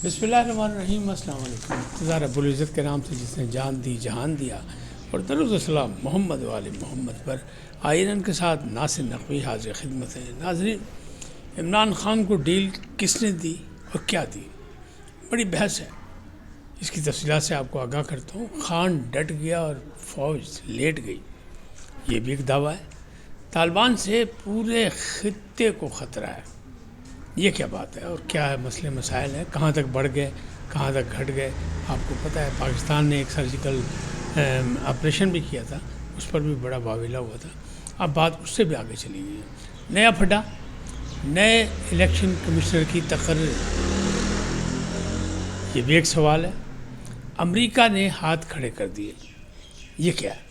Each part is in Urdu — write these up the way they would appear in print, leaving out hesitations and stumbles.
بسم اللہ الرحمن الرحیم۔ السلام علیکم۔ انتظار رب العزت کے نام سے جس نے جان دی جہان دیا، اور درود و سلام محمد والے محمد پر۔ آئین کے ساتھ ناصر نقوی حاضر خدمت ہے۔ ناظرین، عمران خان کو ڈیل کس نے دی اور کیا دی؟ بڑی بحث ہے، اس کی تفصیلات سے آپ کو آگاہ کرتا ہوں۔ خان ڈٹ گیا اور فوج لیٹ گئی، یہ بھی ایک دعویٰ ہے۔ طالبان سے پورے خطے کو خطرہ ہے، یہ کیا بات ہے اور کیا ہے؟ مسئلے مسائل ہیں، کہاں تک بڑھ گئے، کہاں تک گھٹ گئے؟ آپ کو پتہ ہے پاکستان نے ایک سرجیکل آپریشن بھی کیا تھا، اس پر بھی بڑا واویلا ہوا تھا۔ اب بات اس سے بھی آگے چلی گئی ہے۔ نیا پھڈا، نئے الیکشن کمشنر کی تقرری، یہ بھی ایک سوال ہے۔ امریکہ نے ہاتھ کھڑے کر دیے، یہ کیا ہے؟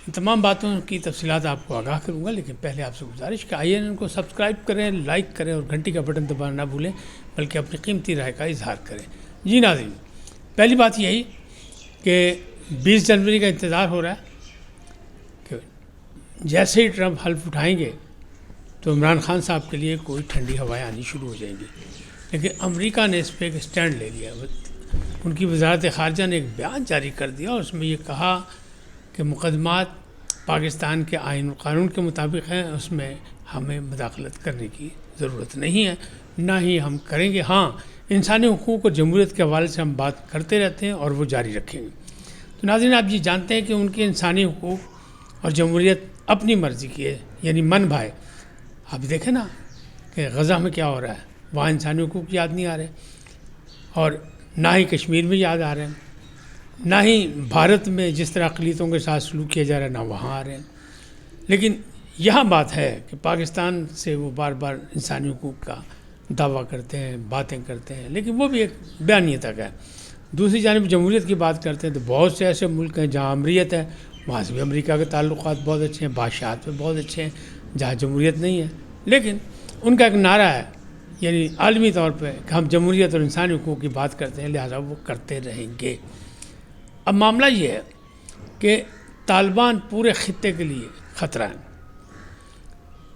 ان تمام باتوں کی تفصیلات آپ کو آگاہ کروں گا، لیکن پہلے آپ سے گزارش کہ INN کو سبسکرائب کریں، لائک کریں اور گھنٹی کا بٹن دبانا نہ بھولیں، بلکہ اپنی قیمتی رائے کا اظہار کریں۔ جی ناظرین، پہلی بات یہی کہ 20 جنوری کا انتظار ہو رہا ہے کہ جیسے ہی ٹرمپ حلف اٹھائیں گے تو عمران خان صاحب کے لیے کوئی ٹھنڈی ہوائیں آنی شروع ہو جائیں گی، لیکن امریکہ نے اس پہ ایک سٹینڈ لے لیا۔ ان کی وزارت خارجہ نے ایک بیان جاری کر دیا اور اس میں یہ کہا کہ مقدمات پاکستان کے آئین و قانون کے مطابق ہیں، اس میں ہمیں مداخلت کرنے کی ضرورت نہیں ہے، نہ ہی ہم کریں گے۔ ہاں، انسانی حقوق اور جمہوریت کے حوالے سے ہم بات کرتے رہتے ہیں اور وہ جاری رکھیں گے۔ تو ناظرین، آپ یہ جانتے ہیں کہ ان کے انسانی حقوق اور جمہوریت اپنی مرضی کی ہے، یعنی من بھائے۔ آپ دیکھیں نا کہ غزہ میں کیا ہو رہا ہے، وہاں انسانی حقوق یاد نہیں آ رہے، اور نہ ہی کشمیر میں یاد آ رہے ہیں، نہ ہی بھارت میں جس طرح اقلیتوں کے ساتھ سلوک کیا جا رہا ہے نہ وہاں آ رہے ہیں۔ لیکن یہاں بات ہے کہ پاکستان سے وہ بار بار انسانی حقوق کا دعویٰ کرتے ہیں، باتیں کرتے ہیں، لیکن وہ بھی ایک بیانیہ تک ہے۔ دوسری جانب جمہوریت کی بات کرتے ہیں تو بہت سے ایسے ملک ہیں جہاں امریت ہے، وہاں سے بھی امریکہ کے تعلقات بہت اچھے ہیں، بادشاہت میں بہت اچھے ہیں، جہاں جمہوریت نہیں ہے، لیکن ان کا ایک نعرہ ہے، یعنی عالمی طور پہ، کہ ہم جمہوریت اور انسانی حقوق کی بات کرتے ہیں، لہٰذا وہ کرتے رہیں گے۔ اب معاملہ یہ ہے کہ طالبان پورے خطے کے لیے خطرہ ہے۔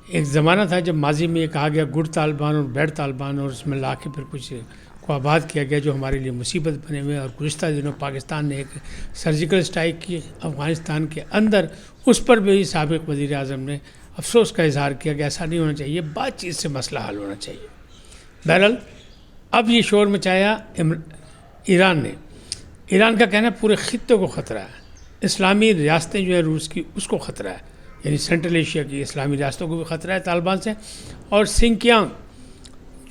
ایک زمانہ تھا جب ماضی میں یہ کہا گیا گڈ طالبان اور بیڈ طالبان، اور اس میں لا کے پھر کچھ کو آباد کیا گیا جو ہمارے لیے مصیبت بنے ہوئے ہیں۔ اور گزشتہ دنوں پاکستان نے ایک سرجیکل اسٹرائک کی افغانستان کے اندر، اس پر بھی سابق وزیر اعظم نے افسوس کا اظہار کیا کہ ایسا نہیں ہونا چاہیے، بات چیت سے مسئلہ حل ہونا چاہیے۔ بہرحال اب یہ شور مچایا ایران نے۔ ایران کا کہنا ہے پورے خطے کو خطرہ ہے، اسلامی ریاستیں جو ہیں روس کی، اس کو خطرہ ہے، یعنی سینٹرل ایشیا کی اسلامی ریاستوں کو بھی خطرہ ہے طالبان سے، اور سنکیانگ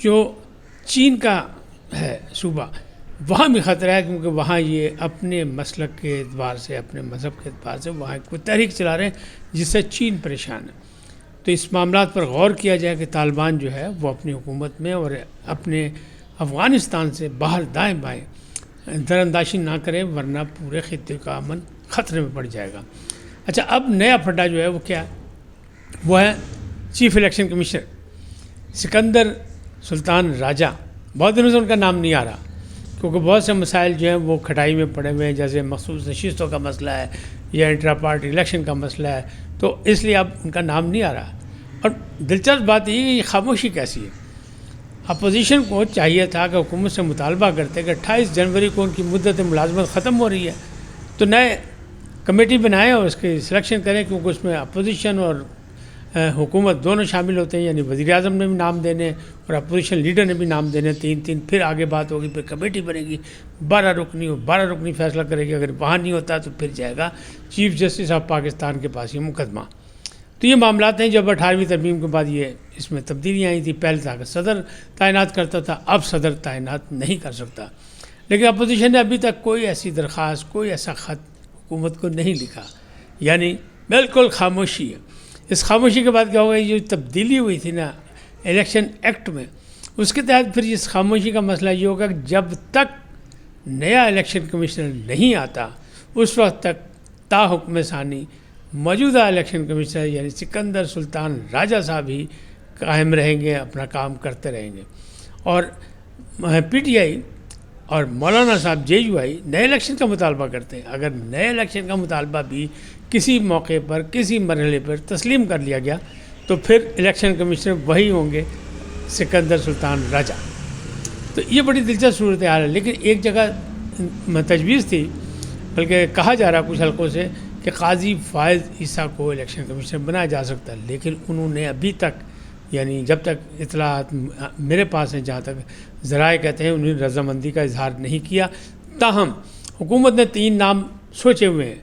جو چین کا ہے صوبہ، وہاں بھی خطرہ ہے، کیونکہ وہاں یہ اپنے مسلک کے اعتبار سے، اپنے مذہب کے اعتبار سے وہاں کوئی تحریک چلا رہے ہیں جس سے چین پریشان ہے۔ تو اس معاملات پر غور کیا جائے کہ طالبان جو ہے وہ اپنی حکومت میں اور اپنے افغانستان سے باہر دائیں بائیں در انداشی نہ کرے، ورنہ پورے خطے کا امن خطرے میں پڑ جائے گا۔ اچھا، اب نیا پھڈا جو ہے وہ کیا ہے؟ وہ ہے چیف الیکشن کمشنر سکندر سلطان راجہ۔ بہت دنوں سے ان کا نام نہیں آ رہا، کیونکہ بہت سے مسائل جو ہیں وہ کھٹائی میں پڑے ہوئے ہیں، جیسے مخصوص نشستوں کا مسئلہ ہے یا انٹرا پارٹی الیکشن کا مسئلہ ہے، تو اس لیے اب ان کا نام نہیں آ رہا۔ اور دلچسپ بات یہ ہے کہ یہ خاموشی کیسی ہے؟ اپوزیشن کو چاہیے تھا کہ حکومت سے مطالبہ کرتے کہ 28 جنوری کو ان کی مدت ملازمت ختم ہو رہی ہے تو نئے کمیٹی بنائیں اور اس کی سلیکشن کریں، کیونکہ اس میں اپوزیشن اور حکومت دونوں شامل ہوتے ہیں، یعنی وزیر اعظم نے بھی نام دینے اور اپوزیشن لیڈر نے بھی نام دینے، تین، پھر آگے بات ہوگی، پھر کمیٹی بنے گی 12 رکنی، اور 12 رکنی فیصلہ کرے گی۔ اگر وہاں نہیں ہوتا تو پھر جائے گا چیف جسٹس آف پاکستان کے پاس یہ مقدمہ۔ تو یہ معاملات ہیں جب 18ویں ترمیم کے بعد یہ اس میں تبدیلیاں آئی تھیں۔ پہلے تھا کہ صدر تعینات کرتا تھا، اب صدر تعینات نہیں کر سکتا، لیکن اپوزیشن نے ابھی تک کوئی ایسی درخواست، کوئی ایسا خط حکومت کو نہیں لکھا، یعنی بالکل خاموشی ہے۔ اس خاموشی کے بعد کیا ہوگا؟ یہ جو تبدیلی ہوئی تھی نا الیکشن ایکٹ میں، اس کے تحت پھر اس خاموشی کا مسئلہ یہ ہوگا کہ جب تک نیا الیکشن کمشنر نہیں آتا اس وقت تک تا حکم ثانی موجودہ الیکشن کمشنر یعنی سکندر سلطان راجہ صاحب ہی قائم رہیں گے، اپنا کام کرتے رہیں گے۔ اور PTI اور مولانا صاحب JUI نئے الیکشن کا مطالبہ کرتے ہیں۔ اگر نئے الیکشن کا مطالبہ بھی کسی موقع پر، کسی مرحلے پر تسلیم کر لیا گیا تو پھر الیکشن کمشنر وہی ہوں گے، سکندر سلطان راجہ۔ تو یہ بڑی دلچسپ صورتحال ہے. لیکن ایک جگہ تجویز تھی، بلکہ کہا جا رہا کچھ حلقوں سے کہ قاضی فائز عیسیٰ کو الیکشن کمیشنر بنایا جا سکتا ہے، لیکن انہوں نے ابھی تک، یعنی جب تک اطلاعات میرے پاس ہیں، جہاں تک ذرائع کہتے ہیں، انہوں نے رضامندی کا اظہار نہیں کیا. تاہم حکومت نے 3 نام سوچے ہوئے ہیں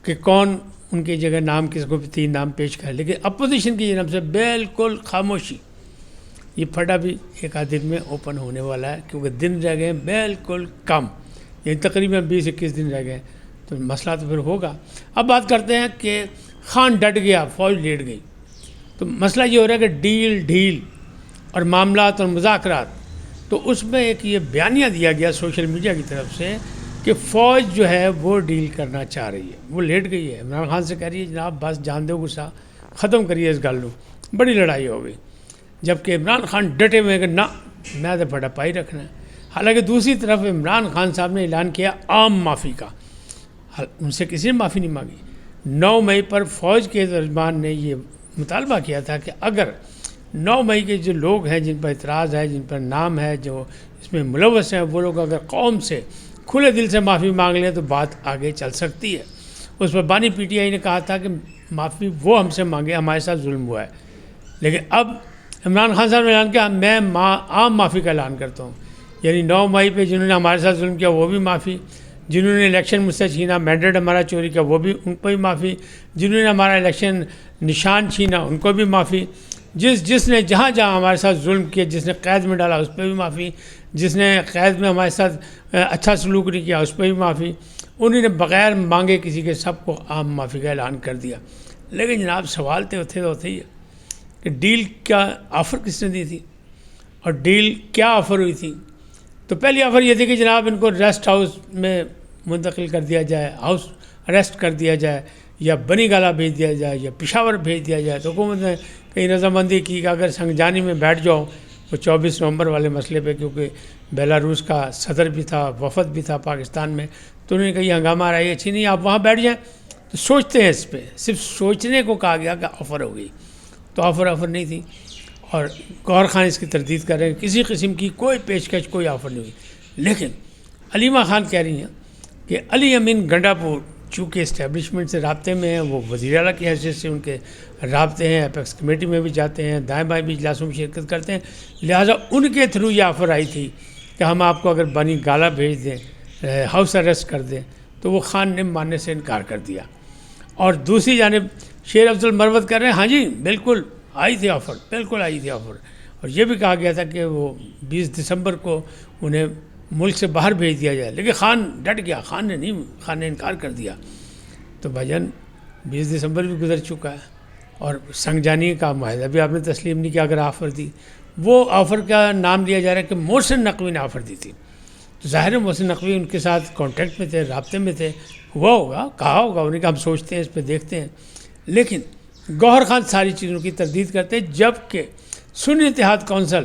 کہ کون ان کی جگہ نام، کس کو بھی 3 نام پیش کرے، لیکن اپوزیشن کی جانب سے بالکل خاموشی. یہ پھٹا بھی ایک آدھ دن میں اوپن ہونے والا ہے، کیونکہ دن رہ گئے بالکل کم، یعنی تقریباً 20-21 دن رہ گئے، تو مسئلہ تو پھر ہوگا. اب بات کرتے ہیں کہ خان ڈٹ گیا، فوج لیٹ گئی. تو مسئلہ یہ ہو رہا ہے کہ ڈھیل اور معاملات اور مذاکرات. تو اس میں ایک یہ بیانیہ دیا گیا سوشل میڈیا کی طرف سے کہ فوج جو ہے وہ ڈیل کرنا چاہ رہی ہے، وہ لیٹ گئی ہے. عمران خان سے کہہ رہی ہے جناب بس جان دو غصہ، ختم کریے اس گل. بڑی لڑائی ہو گئی، جبکہ عمران خان ڈٹے ہوئے کہ نہ میں تو بڑا پائی رکھنا ہے. حالانکہ دوسری طرف عمران خان صاحب نے اعلان کیا عام معافی کا، ان سے کسی نے معافی نہیں مانگی. 9 مئی پر فوج کے ترجمان نے یہ مطالبہ کیا تھا کہ اگر 9 مئی کے جو لوگ ہیں جن پر اعتراض ہے، جن پر نام ہے، جو اس میں ملوث ہیں، وہ لوگ اگر قوم سے کھلے دل سے معافی مانگ لیں تو بات آگے چل سکتی ہے. اس پر بانی پی ٹی آئی نے کہا تھا کہ معافی وہ ہم سے مانگے، ہمارے ساتھ ظلم ہوا ہے. لیکن اب عمران خان صاحب نے اعلان کیا میں عام معافی کا اعلان کرتا ہوں، یعنی 9 مئی پہ جنہوں نے ہمارے ساتھ ظلم کیا وہ بھی معافی، جنہوں نے الیکشن مجھ سے چھینا، مینڈیٹ ہمارا چوری کیا وہ بھی، ان کو بھی معافی، جنہوں نے ہمارا الیکشن نشان چھینا ان کو بھی معافی، جس نے جہاں ہمارے ساتھ ظلم کیا، جس نے قید میں ڈالا اس پہ بھی معافی، جس نے قید میں ہمارے ساتھ اچھا سلوک نہیں کیا اس پہ بھی معافی. انہوں نے بغیر مانگے کسی کے سب کو عام معافی کا اعلان کر دیا. لیکن جناب سوال تو ہوتے ہی ہے کہ ڈیل کا آفر کس نے دی تھی اور ڈیل کیا آفر ہوئی تھی. تو پہلی آفر یہ تھی کہ جناب ان کو ریسٹ ہاؤس میں منتقل کر دیا جائے، ہاؤس اریسٹ کر دیا جائے، یا بنی گالا بھیج دیا جائے، یا پشاور بھیج دیا جائے. تو حکومت نے کہیں رضامندی کی کہ اگر سنگجانی میں بیٹھ جاؤ، وہ 24 نومبر والے مسئلے پہ، کیونکہ بیلاروس کا صدر بھی تھا، وفد بھی تھا پاکستان میں، تو انہوں نے کہا یہ ہنگامہ آ رہا ہے، اچھی نہیں آپ وہاں بیٹھ جائیں. تو سوچتے ہیں اس پہ، صرف سوچنے کو کہا گیا کہ آفر ہو گئی. تو آفر نہیں تھی، اور گوہر خان اس کی تردید کر رہے ہیں کسی قسم کی کوئی پیشکش، کوئی آفر نہیں ہوئی. لیکن علیمہ خان کہہ رہی ہیں کہ علی امین گنڈا پور چونکہ اسٹیبلشمنٹ سے رابطے میں ہیں، وہ وزیر اعلیٰ کی حیثیت سے ان کے رابطے ہیں، اپیکس کمیٹی میں بھی جاتے ہیں، دائیں بائیں بھی اجلاسوں میں شرکت کرتے ہیں، لہٰذا ان کے تھرو یہ آفر آئی تھی کہ ہم آپ کو اگر بنی گالا بھیج دیں، ہاؤس اریسٹ کر دیں. تو وہ خان نے ماننے سے انکار کر دیا. اور دوسری جانب شیر افضل مروت کر رہے ہیں ہاں جی بالکل آئی تھی آفر، بالکل آئی تھی آفر. اور یہ بھی کہا گیا تھا کہ وہ 20 دسمبر کو انہیں ملک سے باہر بھیج دیا جائے، لیکن خان ڈٹ گیا، خان نے انکار کر دیا. تو بھائی 20 دسمبر بھی گزر چکا ہے، اور سنگجانی کا معاہدہ بھی آپ نے تسلیم نہیں کیا. اگر آفر دی، وہ آفر کا نام لیا جا رہا ہے کہ محسن نقوی نے آفر دی تھی. تو ظاہر ہے محسن نقوی ان کے ساتھ کانٹیکٹ میں تھے، رابطے میں تھے، ہوا ہوگا، کہا ہوگا انہیں کہ ہم سوچتے ہیں اس پہ دیکھتے ہیں. لیکن گوہر خان ساری چیزوں کی تردید کرتے ہیں، جبکہ سنی اتحاد کونسل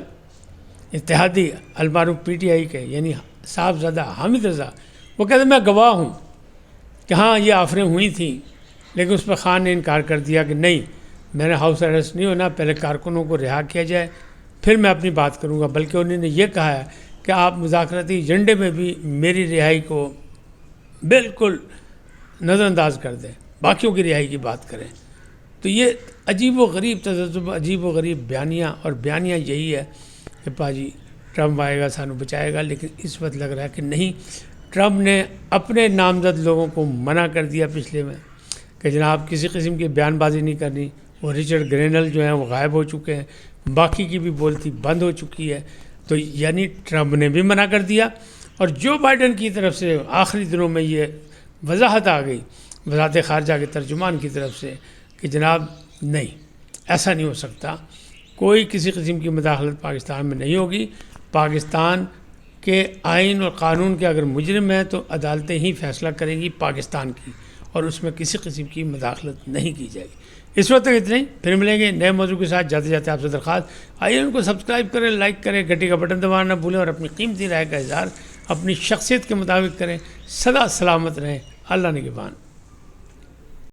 اتحادی المعروف پی ٹی آئی کے یعنی صاحبزادہ حامد رضا، وہ کہتے ہیں میں گواہ ہوں کہ ہاں یہ آفریں ہوئی تھیں، لیکن اس پہ خان نے انکار کر دیا کہ نہیں میں نے ہاؤس اریسٹ نہیں ہونا، پہلے کارکنوں کو رہا کیا جائے پھر میں اپنی بات کروں گا. بلکہ انہوں نے یہ کہا ہے کہ آپ مذاکراتی ایجنڈے میں بھی میری رہائی کو بالکل نظر انداز کر دیں، باقیوں کی رہائی کی بات کریں. تو یہ عجیب و غریب تجزبہ، عجیب و غریب بیانیہ، اور بیانیہ یہی ہے کہ پاجی ٹرمپ آئے گا سانو بچائے گا. لیکن اس وقت لگ رہا ہے کہ نہیں، ٹرمپ نے اپنے نامزد لوگوں کو منع کر دیا پچھلے میں کہ جناب کسی قسم کی بیان بازی نہیں کرنی. وہ رچرڈ گرینل جو ہیں وہ غائب ہو چکے ہیں، باقی کی بھی بولتی بند ہو چکی ہے. تو یعنی ٹرمپ نے بھی منع کر دیا، اور جو بائیڈن کی طرف سے آخری دنوں میں یہ وضاحت آ گئی وزارت خارجہ کے ترجمان کی طرف سے کہ جناب نہیں ایسا نہیں ہو سکتا، کوئی کسی قسم کی مداخلت پاکستان میں نہیں ہوگی. پاکستان کے آئین اور قانون کے اگر مجرم ہیں تو عدالتیں ہی فیصلہ کریں گی پاکستان کی، اور اس میں کسی قسم کی مداخلت نہیں کی جائے گی. اس وقت تک اتنا ہی، پھر ملیں گے نئے موضوع کے ساتھ. جاتے جاتے آپ سے درخواست، آئیے ان کو سبسکرائب کریں، لائک کریں، گھنٹی کا بٹن دبانا نہ بھولیں، اور اپنی قیمتی رائے کا اظہار اپنی شخصیت کے مطابق کریں. سدا سلامت رہیں، اللہ نگہبان.